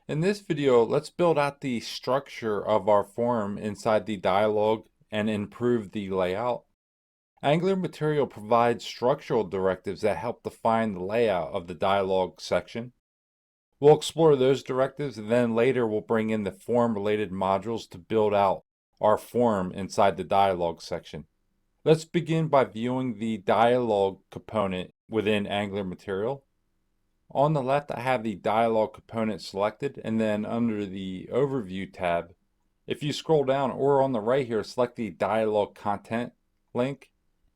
In this video, let's build out the structure of our form inside the dialog and improve the layout. Angular Material provides structural directives that help define the layout of the dialog section. We'll explore those directives, and then later we'll bring in the form-related modules to build out our form inside the dialog section. Let's begin by viewing the dialog component within Angular Material. On the left, I have the dialog component selected, and then under the Overview tab, if you scroll down, or on the right here, select the dialog content link.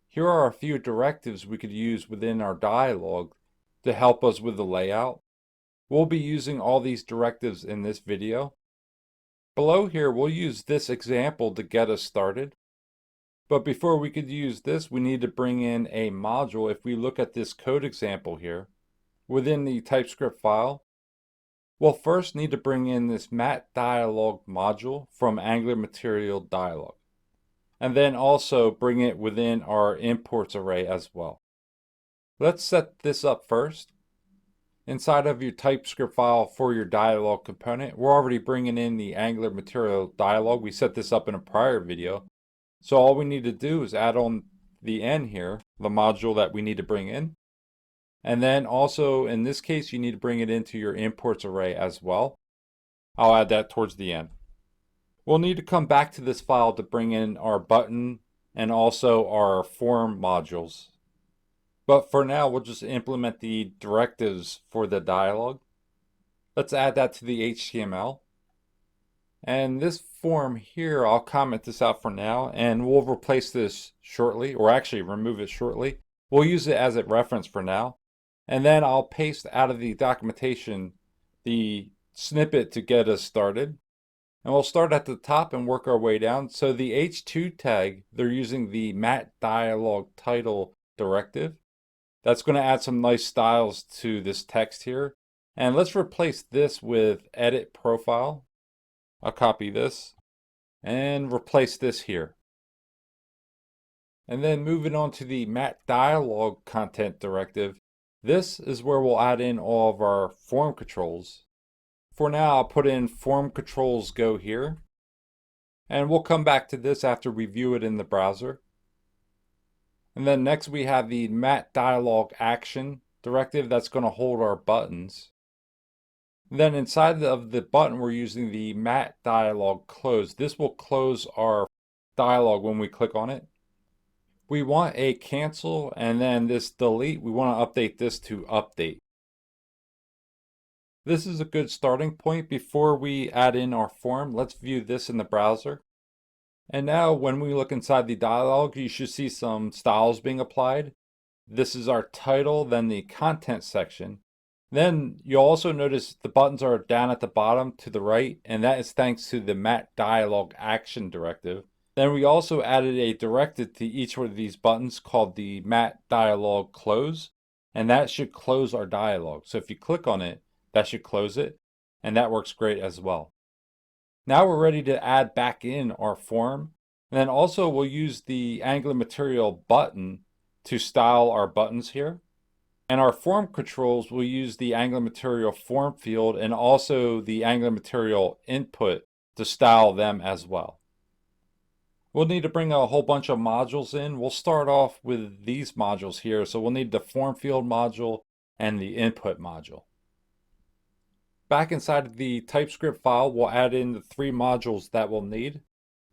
Here are a few directives we could use within our dialog to help us with the layout. We'll be using all these directives in this video. Below here, we'll use this example to get us started. But before we could use this, we need to bring in a module. If we look at this code example here, within the TypeScript file, we'll first need to bring in this mat dialog module from Angular Material dialog, and then also bring it within our imports array as well. Let's set this up first. Inside of your TypeScript file for your dialog component, we're already bringing in the Angular Material dialog. We set this up in a prior video. So all we need to do is add on the end here, the module that we need to bring in. And then also, in this case, you need to bring it into your imports array as well. I'll add that towards the end. We'll need to come back to this file to bring in our button and also our form modules. But for now, we'll just implement the directives for the dialog. Let's add that to the HTML. And this form here, I'll comment this out for now, and we'll replace this shortly, or actually remove it shortly. We'll use it as a reference for now. And then I'll paste out of the documentation the snippet to get us started. And we'll start at the top and work our way down. So the H2 tag, they're using the mat dialog title directive. That's going to add some nice styles to this text here. And let's replace this with edit profile. I'll copy this and replace this here. And then moving on to the mat dialog content directive. This is where we'll add in all of our form controls. For now, I'll put in form controls go here. And we'll come back to this after we view it in the browser. And then next we have the mat dialog action directive that's going to hold our buttons. And then inside of the button, we're using the mat dialog close. This will close our dialog when we click on it. We want a cancel, and then this delete, we want to update this to update. This is a good starting point. Before we add in our form, let's view this in the browser. And now when we look inside the dialog, you should see some styles being applied. This is our title, then the content section. Then you'll also notice the buttons are down at the bottom to the right, and that is thanks to the mat dialog action directive. Then we also added a directive to each one of these buttons called the mat dialog close, and that should close our dialog. So if you click on it, that should close it, and that works great as well. Now we're ready to add back in our form, and then also we'll use the Angular Material button to style our buttons here. And our form controls will use the Angular Material form field and also the Angular Material input to style them as well. We'll need to bring a whole bunch of modules in. We'll start off with these modules here. So we'll need the form field module and the input module. Back inside of the TypeScript file, we'll add in the three modules that we'll need: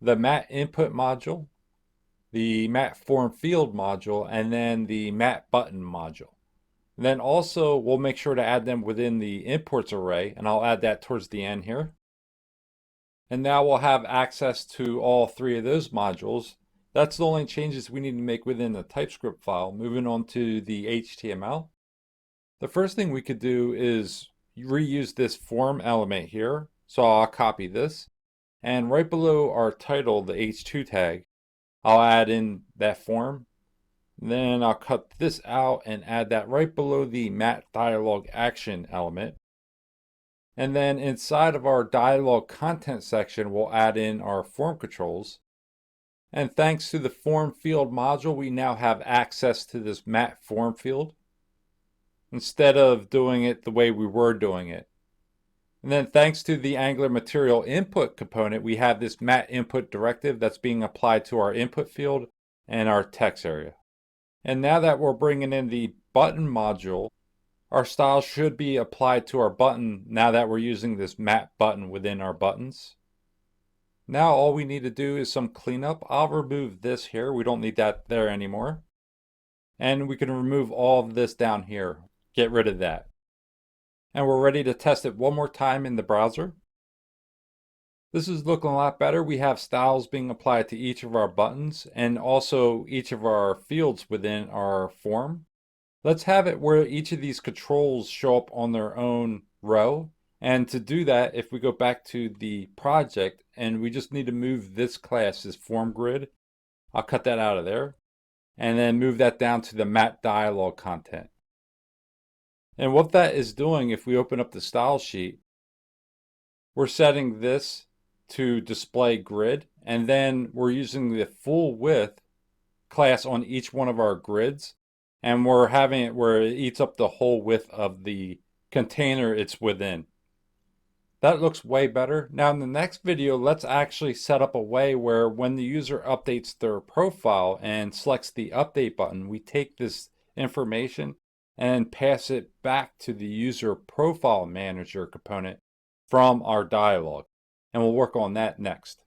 the mat input module, the mat form field module, and then the mat button module. And then also we'll make sure to add them within the imports array, and I'll add that towards the end here. And now we'll have access to all three of those modules. That's the only changes we need to make within the TypeScript file. Moving on to the HTML. The first thing we could do is reuse this form element here. So I'll copy this. And right below our title, the H2 tag, I'll add in that form. Then I'll cut this out and add that right below the mat dialog action element. And then inside of our dialog content section, we'll add in our form controls. And thanks to the form field module, we now have access to this mat form field instead of doing it the way we were doing it. And then thanks to the Angular material input component, we have this mat input directive that's being applied to our input field and our text area. And now that we're bringing in the button module, our style should be applied to our button now that we're using this mat button within our buttons. Now all we need to do is some cleanup. I'll remove this here. We don't need that there anymore. And we can remove all of this down here. Get rid of that. And we're ready to test it one more time in the browser. This is looking a lot better. We have styles being applied to each of our buttons and also each of our fields within our form. Let's have it where each of these controls show up on their own row. And to do that, if we go back to the project and we just need to move this class, this form grid, I'll cut that out of there and then move that down to the mat dialog content. And what that is doing, if we open up the style sheet, we're setting this to display grid, and then we're using the full width class on each one of our grids, and we're having it where it eats up the whole width of the container it's within. That looks way better. Now in the next video, let's actually set up a way where when the user updates their profile and selects the update button, we take this information and pass it back to the user profile manager component from our dialog. And we'll work on that next.